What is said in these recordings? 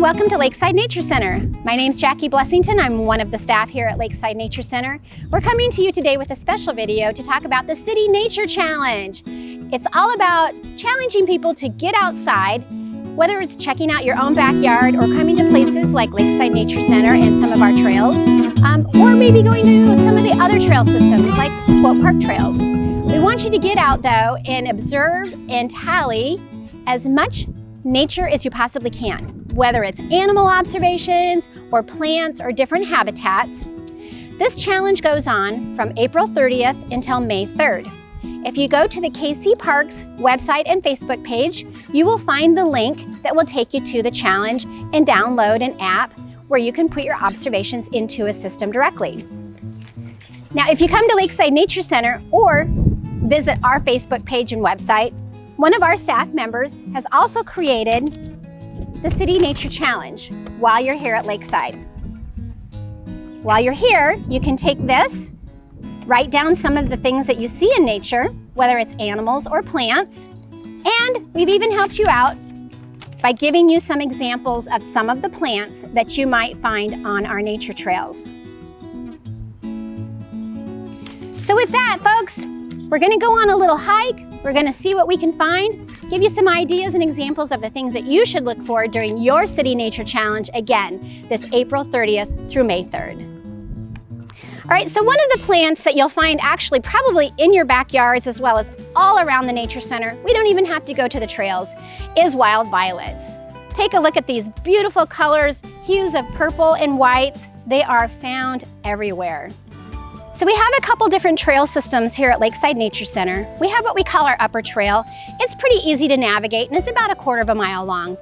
welcome to Lakeside Nature Center. My name's Jackie Blessington. I'm one of the staff here at Lakeside Nature Center. We're coming to you today with a special video to talk about the City Nature Challenge. It's all about challenging people to get outside, whether it's checking out your own backyard or coming to places like Lakeside Nature Center and some of our trails, or maybe going to some of the other trail systems like Swope Park trails. We want you to get out though and observe and tally as much nature as you possibly can, whether it's animal observations or plants or different habitats. This challenge goes on from April 30th until May 3rd. If you go to the KC Parks website and Facebook page, you will find the link that will take you to the challenge and download an app where you can put your observations into a system directly. Now, if you come to Lakeside Nature Center or visit our Facebook page and website, one of our staff members has also created the City Nature Challenge while you're here at Lakeside. While you're here, you can take this, write down some of the things that you see in nature, whether it's animals or plants, and we've even helped you out by giving you some examples of some of the plants that you might find on our nature trails. So with that, folks, we're gonna go on a little hike. We're gonna see what we can find, give you some ideas and examples of the things that you should look for during your City Nature Challenge, again, this April 30th through May 3rd. All right, so one of the plants that you'll find actually probably in your backyards as well as all around the Nature Center, we don't even have to go to the trails, is wild violets. Take a look at these beautiful colors, hues of purple and whites. They are found everywhere. So we have a couple different trail systems here at Lakeside Nature Center. We have what we call our upper trail. It's pretty easy to navigate and it's about a quarter of a mile long.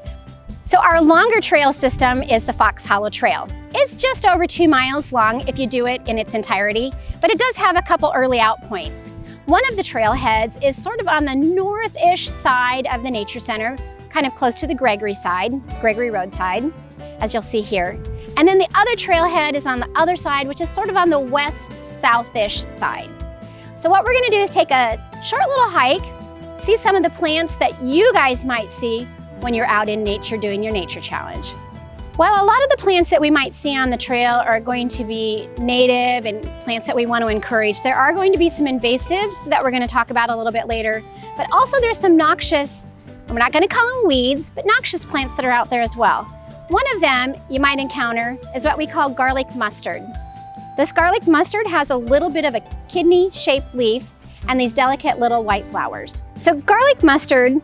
So our longer trail system is the Fox Hollow Trail. It's just over 2 miles long if you do it in its entirety, but it does have a couple early out points. One of the trailheads is sort of on the north-ish side of the Nature Center, kind of close to the Gregory Road side, as you'll see here. And then the other trailhead is on the other side, which is sort of on the west-south-ish side. So what we're gonna do is take a short little hike, see some of the plants that you guys might see when you're out in nature doing your nature challenge. While a lot of the plants that we might see on the trail are going to be native and plants that we want to encourage, there are going to be some invasives that we're going to talk about a little bit later, but also there's some noxious, we're not going to call them weeds, but noxious plants that are out there as well. One of them you might encounter is what we call garlic mustard. This garlic mustard has a little bit of a kidney-shaped leaf and these delicate little white flowers. So garlic mustard,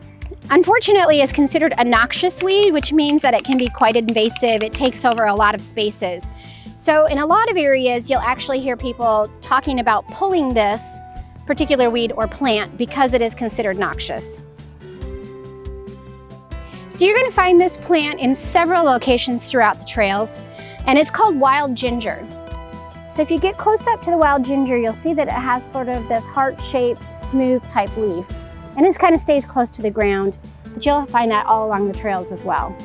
unfortunately, is considered a noxious weed, which means that it can be quite invasive. It takes over a lot of spaces. So in a lot of areas, you'll actually hear people talking about pulling this particular weed or plant because it is considered noxious. So you're gonna find this plant in several locations throughout the trails, and it's called wild ginger. So if you get close up to the wild ginger, you'll see that it has sort of this heart-shaped, smooth type leaf. And it kind of stays close to the ground, but you'll find that all along the trails as well.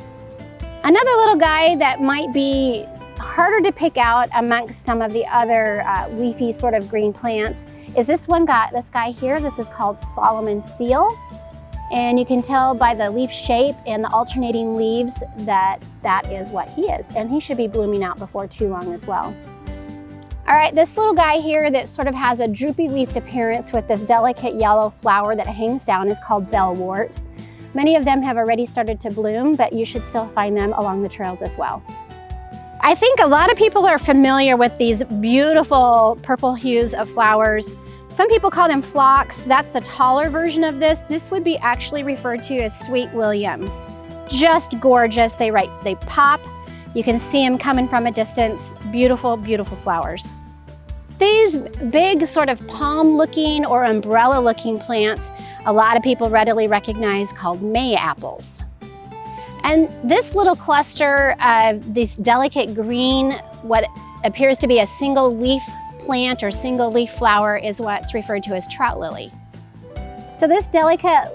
Another little guy that might be harder to pick out amongst some of the other leafy sort of green plants is this guy here. This is called Solomon seal. And you can tell by the leaf shape and the alternating leaves that that is what he is. And he should be blooming out before too long as well. All right, this little guy here that sort of has a droopy leafed appearance with this delicate yellow flower that hangs down is called bellwort. Many of them have already started to bloom, but you should still find them along the trails as well. I think a lot of people are familiar with these beautiful purple hues of flowers. Some people call them phlox. That's the taller version of this. This would be actually referred to as Sweet William. Just gorgeous. They pop. You can see them coming from a distance. Beautiful, beautiful flowers. These big sort of palm-looking or umbrella-looking plants, a lot of people readily recognize called May apples. And this little cluster of this delicate green, what appears to be a single leaf plant or single leaf flower is what's referred to as trout lily. So this delicate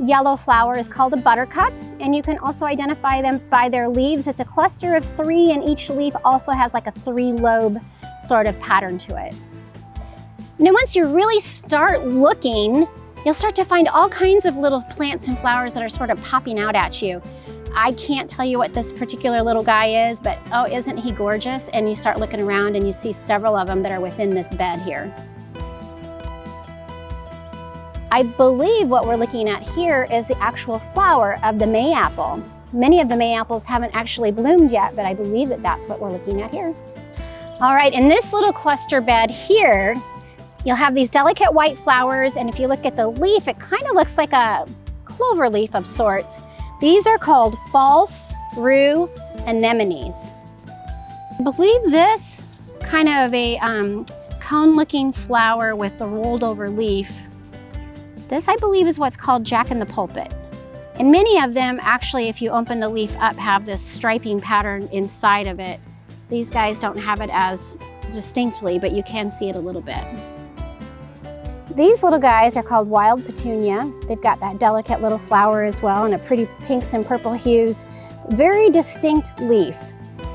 yellow flower is called a buttercup, and you can also identify them by their leaves. It's a cluster of 3, and each leaf also has like a 3-lobe sort of pattern to it. Now once you really start looking, you'll start to find all kinds of little plants and flowers that are sort of popping out at you. I can't tell you what this particular little guy is, but oh, isn't he gorgeous? And you start looking around and you see several of them that are within this bed here. I believe what we're looking at here is the actual flower of the mayapple. Many of the mayaples haven't actually bloomed yet, but I believe that that's what we're looking at here. All right, in this little cluster bed here, you'll have these delicate white flowers, and if you look at the leaf, it kind of looks like a clover leaf of sorts. These are called false rue anemones. I believe this kind of a cone-looking flower with the rolled over leaf, this I believe is what's called jack-in-the-pulpit. And many of them actually, if you open the leaf up, have this striping pattern inside of it. These guys don't have it as distinctly, but you can see it a little bit. These little guys are called wild petunia. They've got that delicate little flower as well, and a pretty pinks and purple hues. Very distinct leaf.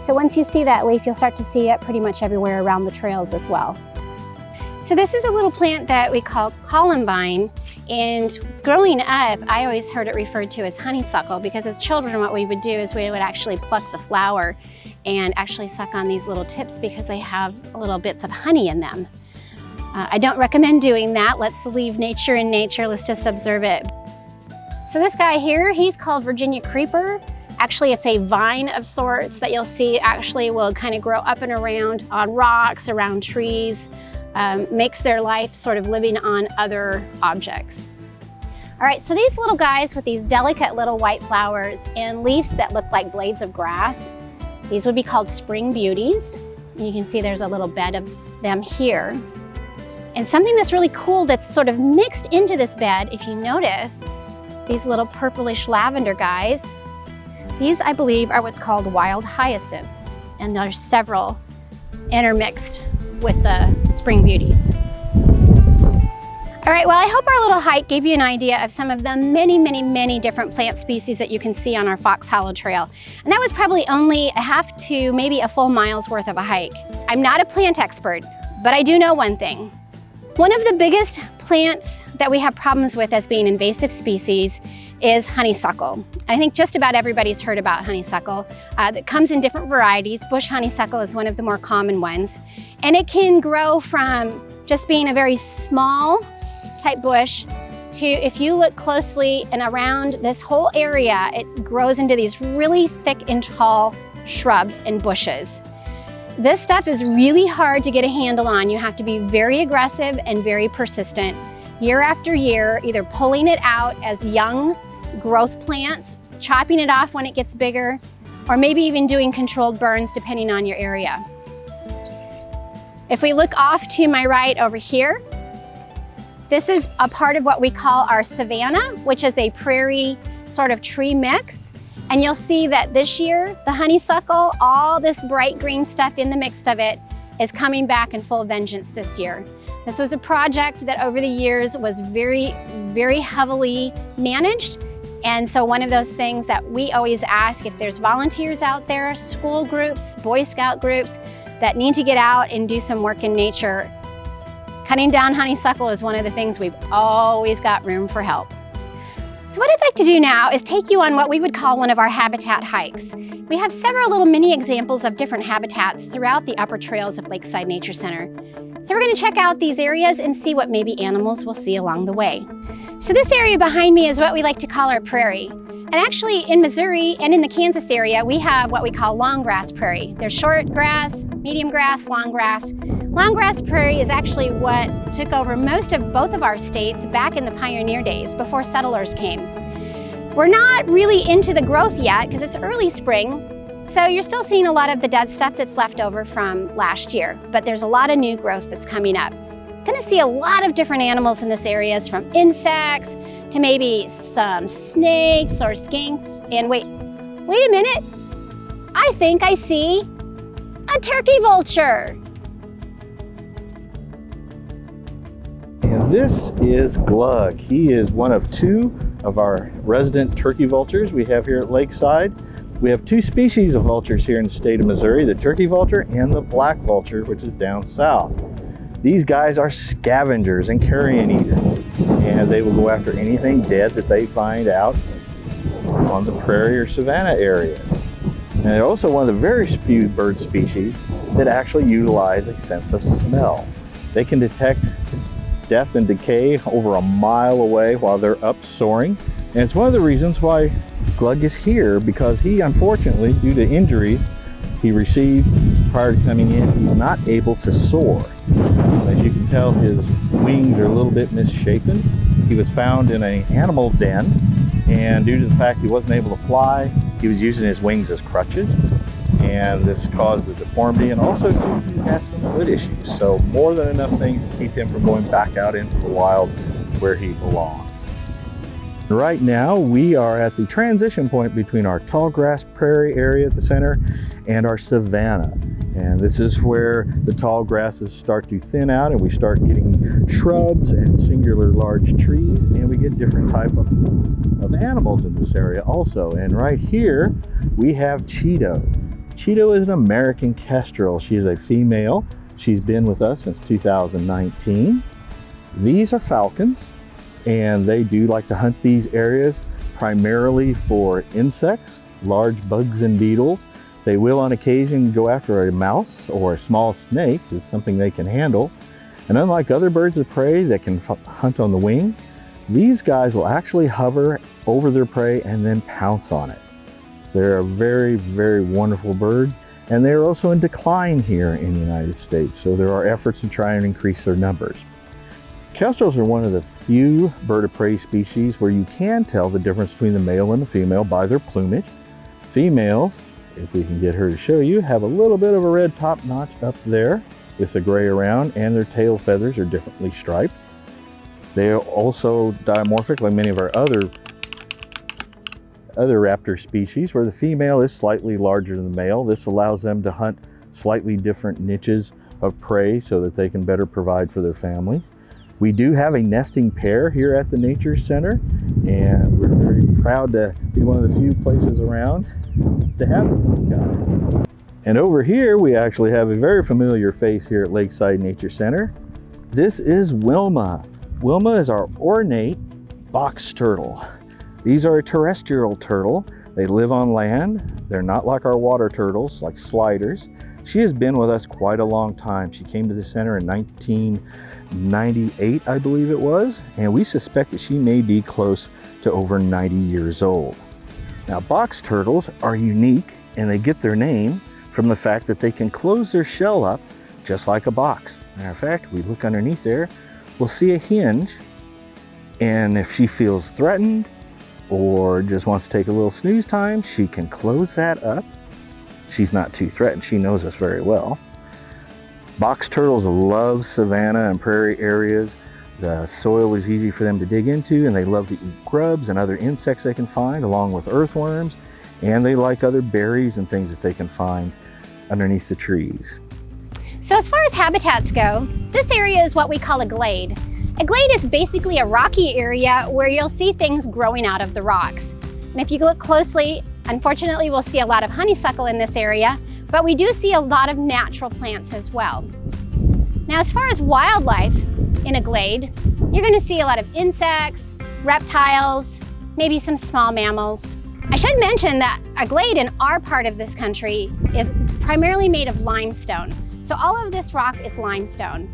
So once you see that leaf, you'll start to see it pretty much everywhere around the trails as well. So this is a little plant that we call columbine. And growing up, I always heard it referred to as honeysuckle, because as children, what we would do is we would actually pluck the flower and actually suck on these little tips because they have little bits of honey in them. I don't recommend doing that. Let's leave nature in nature. Let's just observe it. So this guy here, he's called Virginia creeper. Actually, it's a vine of sorts that you'll see actually will kind of grow up and around on rocks, around trees, makes their life sort of living on other objects. All right, so these little guys with these delicate little white flowers and leaves that look like blades of grass, these would be called spring beauties. And you can see there's a little bed of them here. And something that's really cool that's sort of mixed into this bed, if you notice, these little purplish lavender guys, these I believe are what's called wild hyacinth. And there's several intermixed with the spring beauties. All right, well, I hope our little hike gave you an idea of some of the many different plant species that you can see on our Fox Hollow Trail. And that was probably only a half to maybe a full mile's worth of a hike. I'm not a plant expert, but I do know one thing. One of the biggest plants that we have problems with as being invasive species is honeysuckle. And I think just about everybody's heard about honeysuckle. That comes in different varieties. Bush honeysuckle is one of the more common ones. And it can grow from just being a very small type bush to, if you look closely and around this whole area, it grows into these really thick and tall shrubs and bushes. This stuff is really hard to get a handle on. You have to be very aggressive and very persistent year after year, either pulling it out as young growth plants, chopping it off when it gets bigger, or maybe even doing controlled burns depending on your area. If we look off to my right over here, this is a part of what we call our savanna, which is a prairie sort of tree mix. And you'll see that this year, the honeysuckle, all this bright green stuff in the mix of it, is coming back in full vengeance this year. This was a project that over the years was very heavily managed. And so one of those things that we always ask, if there's volunteers out there, school groups, Boy Scout groups, that need to get out and do some work in nature, cutting down honeysuckle is one of the things we've always got room for help. So what I'd like to do now is take you on what we would call one of our habitat hikes. We have several little mini examples of different habitats throughout the upper trails of Lakeside Nature Center. So we're going to check out these areas and see what maybe animals we'll see along the way. So this area behind me is what we like to call our prairie. And actually in Missouri and in the Kansas area, we have what we call long grass prairie. There's short grass, medium grass, long grass. Long grass prairie is actually what took over most of both of our states back in the pioneer days before settlers came. We're not really into the growth yet because it's early spring, so you're still seeing a lot of the dead stuff that's left over from last year, but there's a lot of new growth that's coming up. Gonna see a lot of different animals in this area, from insects to maybe some snakes or skinks. And wait a minute. I think I see a turkey vulture. And this is Glug. He is one of two of our resident turkey vultures we have here at Lakeside. We have two species of vultures here in the state of Missouri, the turkey vulture and the black vulture, which is down south. These guys are scavengers and carrion eaters, and they will go after anything dead that they find out on the prairie or savanna areas. And they're also one of the very few bird species that actually utilize a sense of smell. They can detect death and decay over a mile away while they're up soaring. And it's one of the reasons why Glug is here, because he, unfortunately, due to injuries he received prior to coming in, he's not able to soar. As you can tell, his wings are a little bit misshapen. He was found in an animal den, and due to the fact he wasn't able to fly, he was using his wings as crutches, and this caused the deformity, and also he has some foot issues. So more than enough things to keep him from going back out into the wild where he belongs. Right now, we are at the transition point between our tall grass prairie area at the center and our savanna. And this is where the tall grasses start to thin out and we start getting shrubs and singular large trees, and we get different type of animals in this area also. And right here, we have Cheeto. Cheeto is an American kestrel. She is a female. She's been with us since 2019. These are falcons, and they do like to hunt these areas primarily for insects, large bugs and beetles. They will on occasion go after a mouse or a small snake. It's something they can handle. And unlike other birds of prey that can hunt on the wing, these guys will actually hover over their prey and then pounce on it. So they're a very, very wonderful bird. And they're also in decline here in the United States. So there are efforts to try and increase their numbers. Kestrels are one of the few bird of prey species where you can tell the difference between the male and the female by their plumage. Females, if we can get her to show you, have a little bit of a red top notch up there with the gray around, and their tail feathers are differently striped. They are also dimorphic like many of our other raptor species, where the female is slightly larger than the male. This allows them to hunt slightly different niches of prey so that they can better provide for their family. We do have a nesting pair here at the Nature Center, and we're very proud to be one of the few places around to have these little guys. And over here, we actually have a very familiar face here at Lakeside Nature Center. This is Wilma. Wilma is our ornate box turtle. These are a terrestrial turtle. They live on land. They're not like our water turtles, like sliders. She has been with us quite a long time. She came to the center in 1998, I believe it was, and we suspect that she may be close to over 90 years old. Now, box turtles are unique, and they get their name from the fact that they can close their shell up just like a box. Matter of fact, we look underneath there, we'll see a hinge, and if she feels threatened or just wants to take a little snooze time, she can close that up. She's not too threatened. She knows us very well. Box turtles love savanna and prairie areas. The soil is easy for them to dig into, and they love to eat grubs and other insects they can find, along with earthworms, and they like other berries and things that they can find underneath the trees. So as far as habitats go, this area is what we call a glade. A glade is basically a rocky area where you'll see things growing out of the rocks. And if you look closely, unfortunately, we'll see a lot of honeysuckle in this area, but we do see a lot of natural plants as well. Now, as far as wildlife in a glade, you're going to see a lot of insects, reptiles, maybe some small mammals. I should mention that a glade in our part of this country is primarily made of limestone. So all of this rock is limestone.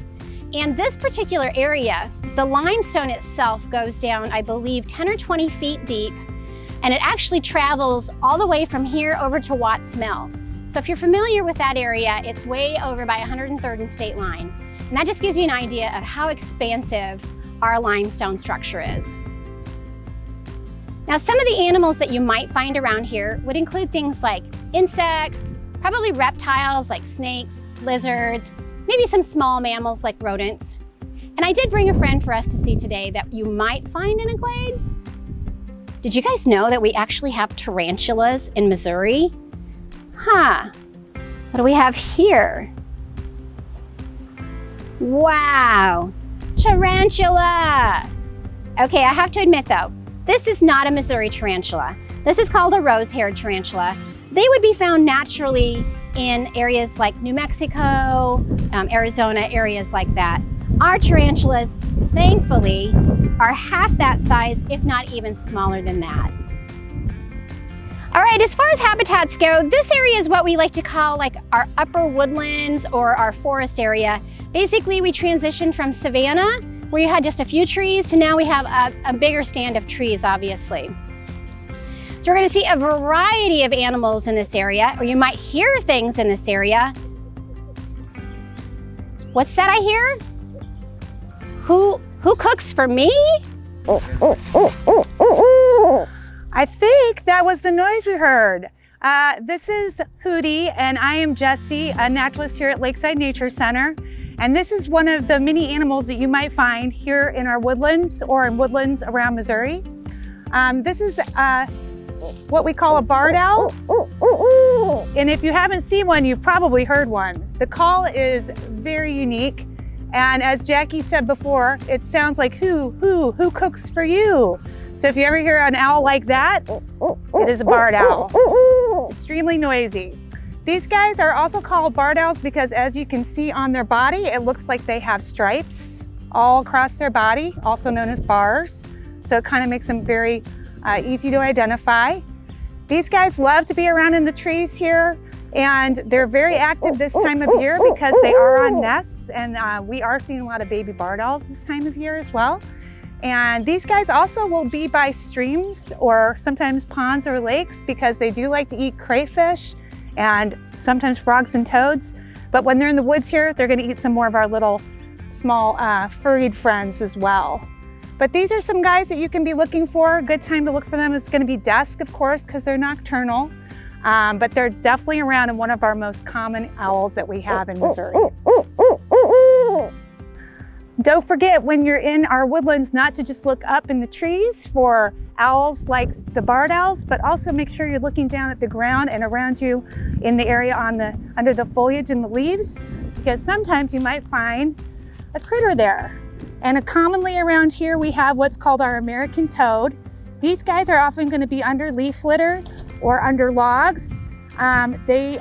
And this particular area, the limestone itself goes down, I believe, 10 or 20 feet deep, and it actually travels all the way from here over to Watts Mill. So if you're familiar with that area, it's way over by 103rd and State Line. And that just gives you an idea of how expansive our limestone structure is. Now, some of the animals that you might find around here would include things like insects, probably reptiles like snakes, lizards, maybe some small mammals like rodents. And I did bring a friend for us to see today that you might find in a glade. Did you guys know that we actually have tarantulas in Missouri? Huh, what do we have here? Wow, tarantula. Okay, I have to admit though, this is not a Missouri tarantula. This is called a rose-haired tarantula. They would be found naturally in areas like New Mexico, Arizona, areas like that. Our tarantulas, thankfully, are half that size, if not even smaller than that. All right, as far as habitats go, this area is what we like to call like our upper woodlands or our forest area. Basically, we transitioned from savanna, where you had just a few trees, to now we have a bigger stand of trees, obviously. So we're gonna see a variety of animals in this area, or you might hear things in this area. What's that I hear? Who cooks for me? I think that was the noise we heard. This is Hootie, and I am Jessie, a naturalist here at Lakeside Nature Center. And this is one of the many animals that you might find here in our woodlands or in woodlands around Missouri. This is what we call a barred owl. And if you haven't seen one, you've probably heard one. The call is very unique. And as Jackie said before, it sounds like who cooks for you? So if you ever hear an owl like that, it is a barred owl. Extremely noisy. These guys are also called barred owls because, as you can see on their body, it looks like they have stripes all across their body, also known as bars. So it kind of makes them very easy to identify. These guys love to be around in the trees here, and they're very active this time of year because they are on nests, and we are seeing a lot of baby barred owls this time of year as well. And these guys also will be by streams or sometimes ponds or lakes because they do like to eat crayfish and sometimes frogs and toads. But when they're in the woods here, they're gonna eat some more of our little small furried friends as well. But these are some guys that you can be looking for. A good time to look for them is gonna be dusk, of course, because they're nocturnal. But they're definitely around and one of our most common owls that we have in Missouri. Don't forget when you're in our woodlands not to just look up in the trees for owls like the barred owls, but also make sure you're looking down at the ground and around you in the area under the foliage and the leaves, because sometimes you might find a critter there. And commonly around here we have what's called our American toad. These guys are often going to be under leaf litter or under logs. They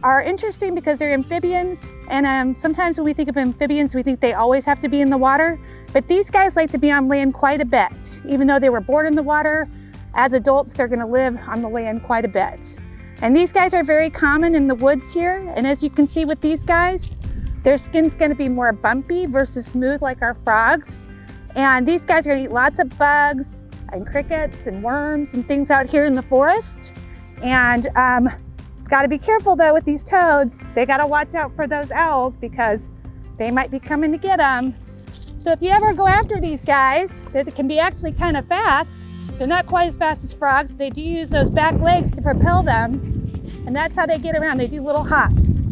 are interesting because they're amphibians, and sometimes when we think of amphibians, we think they always have to be in the water, but these guys like to be on land quite a bit. Even though they were born in the water, as adults, they're gonna live on the land quite a bit. And these guys are very common in the woods here, and as you can see with these guys, their skin's gonna be more bumpy versus smooth like our frogs. And these guys are gonna eat lots of bugs and crickets and worms and things out here in the forest. And got to be careful though with these toads. They got to watch out for those owls because they might be coming to get them. So if you ever go after these guys, they can be actually kind of fast. They're not quite as fast as frogs. They do use those back legs to propel them, and that's how they get around. They do little hops.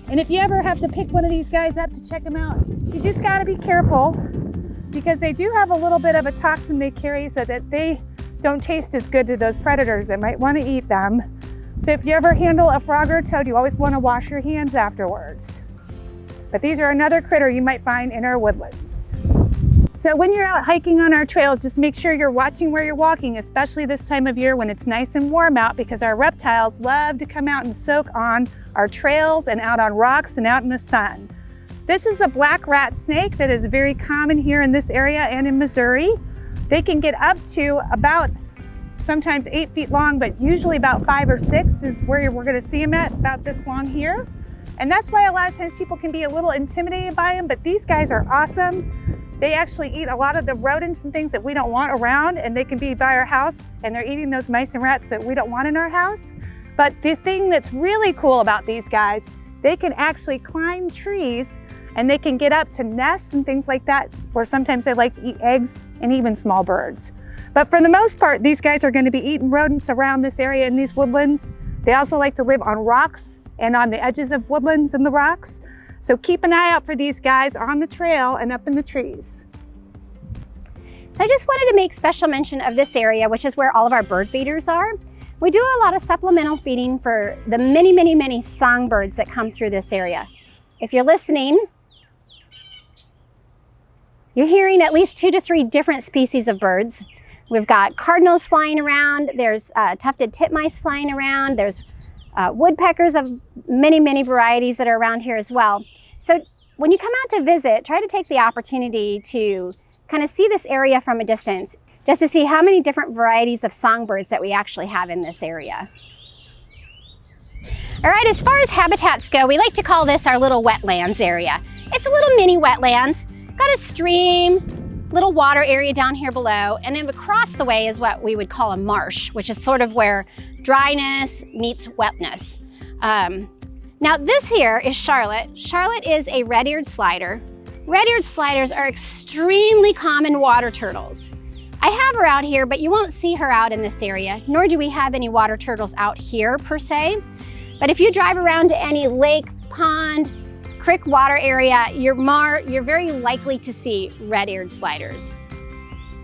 And if you ever have to pick one of these guys up to check them out, you just got to be careful because they do have a little bit of a toxin they carry so that they don't taste as good to those predators that might want to eat them. So if you ever handle a frog or a toad, you always want to wash your hands afterwards. But these are another critter you might find in our woodlands. So when you're out hiking on our trails, just make sure you're watching where you're walking, especially this time of year when it's nice and warm out, because our reptiles love to come out and soak on our trails and out on rocks and out in the sun. This is a black rat snake that is very common here in this area and in Missouri. They can get up to about sometimes 8 feet long, but usually about 5 or 6 is where we're going to see them at, about this long here. And that's why a lot of times people can be a little intimidated by them, but these guys are awesome. They actually eat a lot of the rodents and things that we don't want around, and they can be by our house and they're eating those mice and rats that we don't want in our house. But the thing that's really cool about these guys, they can actually climb trees and they can get up to nests and things like that, or sometimes they like to eat eggs and even small birds. But for the most part, these guys are going to be eating rodents around this area in these woodlands. They also like to live on rocks and on the edges of woodlands and the rocks. So keep an eye out for these guys on the trail and up in the trees. So I just wanted to make special mention of this area, which is where all of our bird feeders are. We do a lot of supplemental feeding for the many, many, many songbirds that come through this area. If you're listening, you're hearing at least 2 to 3 different species of birds. We've got cardinals flying around, there's tufted titmice flying around, there's woodpeckers of many, many varieties that are around here as well. So when you come out to visit, try to take the opportunity to kind of see this area from a distance. just to see how many different varieties of songbirds that we actually have in this area. All right, as far as habitats go, we like to call this our little wetlands area. It's a little mini wetlands, got a stream, little water area down here below, and then across the way is what we would call a marsh, which is sort of where dryness meets wetness. Now this here is Charlotte. Charlotte is a red-eared slider. Red-eared sliders are extremely common water turtles. I have her out here, but you won't see her out in this area, nor do we have any water turtles out here per se. But if you drive around to any lake, pond, creek water area, you're very likely to see red-eared sliders.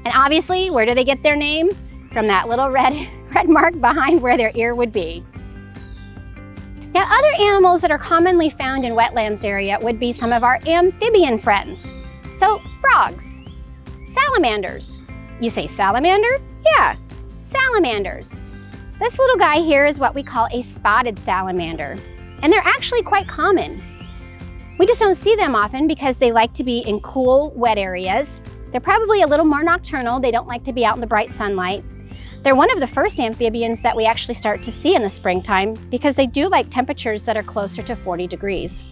And obviously, where do they get their name? From that little red mark behind where their ear would be. Now, other animals that are commonly found in wetlands area would be some of our amphibian friends. So, frogs, salamanders. You say salamander? Yeah, salamanders. This little guy here is what we call a spotted salamander, and they're actually quite common. We just don't see them often because they like to be in cool, wet areas. They're probably a little more nocturnal. They don't like to be out in the bright sunlight. They're one of the first amphibians that we actually start to see in the springtime because they do like temperatures that are closer to 40 degrees.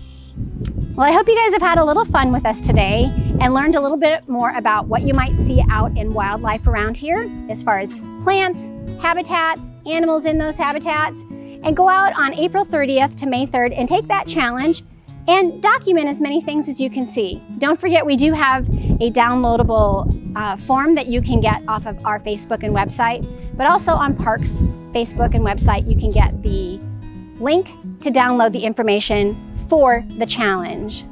Well, I hope you guys have had a little fun with us today and learned a little bit more about what you might see out in wildlife around here as far as plants, habitats, animals in those habitats, and go out on April 30th to May 3rd and take that challenge and document as many things as you can see. Don't forget, we do have a downloadable form that you can get off of our Facebook and website, but also on Parks Facebook and website, you can get the link to download the information for the challenge.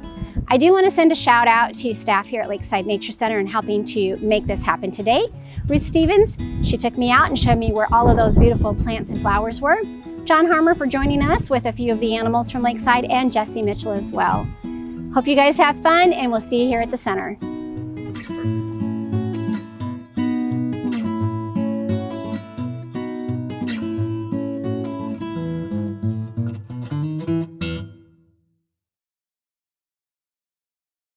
I do want to send a shout out to staff here at Lakeside Nature Center in helping to make this happen today. Ruth Stevens, she took me out and showed me where all of those beautiful plants and flowers were. John Harmer for joining us with a few of the animals from Lakeside, and Jesse Mitchell as well. Hope you guys have fun, and we'll see you here at the center.